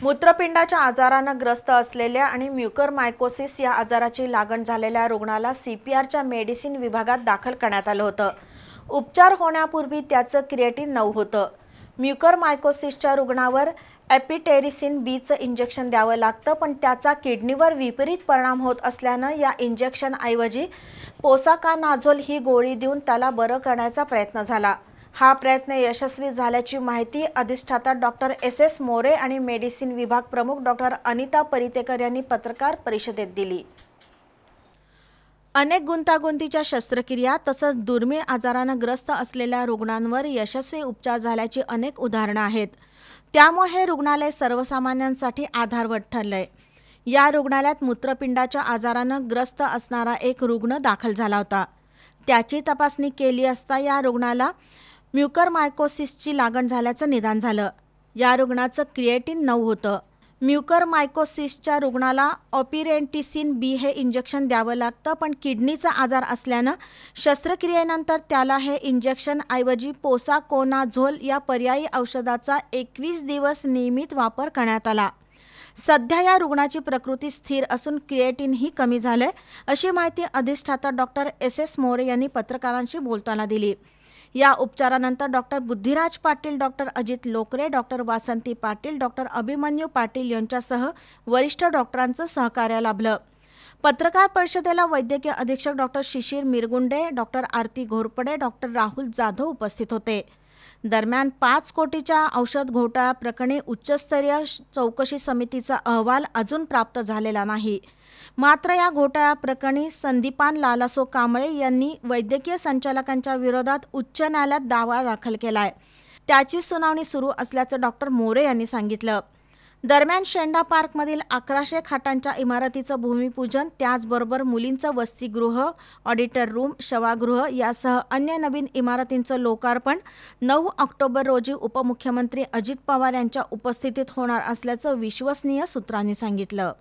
मूत्रपिंडाच्या आजाराने ग्रस्त असलेल्या आणि म्युकरमायकोसिस या आजाराची लागण झालेल्या रुग्णाला सीपीआरच्या मेडिसिन विभागात दाखल करण्यात आलं होतं। उपचार होण्यापूर्वी त्याचं क्रिएटिन 9 होतं। म्युकरमायकोसिसच्या रुग्णावर एपिटेरिसिन बीचं इंजेक्शन द्यावं लागतं, पण त्याचा किडनीवर विपरीत परिणाम होत असल्यानं या इंजेक्शन ऐवजी पोसाकानाझोल ही गोळी देऊन त्याला बरं करण्याचा प्रयत्न झाला। हा प्रयत्न यशस्वी झाल्याची माहिती अधिष्ठाता डॉक्टर एस मोरे आणि मेडिसिन विभाग प्रमुख डॉक्टर अनिता परितेकर यांनी पत्रकार परिषदेत दिली। अनेक गुंतागुंतीच्या शस्त्रक्रिया तसंच दुर्मिळ आजाराने ग्रस्त असलेल्या रुग्णांवर यशस्वी उपचार झाल्याची अनेक उदाहरणं आहेत। त्यामुळे हे रुग्णालय सर्वसामान्यांसाठी आधारवत ठरलंय। या रुग्णालयात मूत्रपिंडाच्या आजाराने ग्रस्त असणारा एक रुग्ण दाखल झाला होता। त्याची तपासणी केली असता या रुग्णाला म्युकरमायकोसिसची लागण झाल्याचं निदान झालं। या रुग्णाचं क्रिएटिन 9 होतं। म्युकरमायकोसिसच्या रुग्णाला ऑपिरेंटिसिन बी हे इंजेक्शन द्यावं लागतं, पण किडनीचा आजार असल्यानं शस्त्रक्रियेनंतर त्याला हे इंजेक्शन ऐवजी पोसाकोनाझोल या पर्यायी औषधाचा 21 दिवस नियमित वापर करण्यात आला। सध्या या रुग्णाची प्रकृती स्थिर असून क्रिएटिनही कमी झाले, अशी माहिती अधिष्ठाता डॉक्टर एस मोरे यांनी पत्रकारांशी बोलताना दिली। या उपचारानंतर doctor Buddhiraj Patil, doctor Ajit Lokare, doctor Vasanti Patil, doctor Abhimanyu Patil यांच्यासह वरिष्ठ डॉक्टरांचं सहकार्य लाभलं। पत्रकार परिषदेला वैद्यकीय अधीक्षक doctor Shishir Mirgunde, doctor Aarti Ghorpade, doctor Rahul Jadhav उपस्थित होते। दरम्यान 5 कोटीच्या औषध घोटाळा प्रकरणी उच्चस्तरीय चौकशी समितीचा अहवाल अजून प्राप्त झालेला नाही। मात्र या घोटाळा प्रकरणी संदीपान लालासो कांबळे यांनी वैद्यकीय संचालकांच्या विरोधात उच्च न्यायालयात दावा दाखल केलाय। त्याची सुनावणी सुरू असल्याचं डॉक्टर मोरे यांनी सांगितलं। दरम्यान शेंडा पार्कमधील 1100 खाटांच्या इमारतीचं भूमिपूजन, त्याचबरोबर मुलींचं वसतिगृह, ऑडिटर रूम, शवागृह यासह अन्य नवीन इमारतींचं लोकार्पण 9 ऑक्टोबर रोजी उपमुख्यमंत्री अजित पवार यांच्या उपस्थितीत होणार असल्याचं विश्वसनीय सूत्रांनी सांगितलं।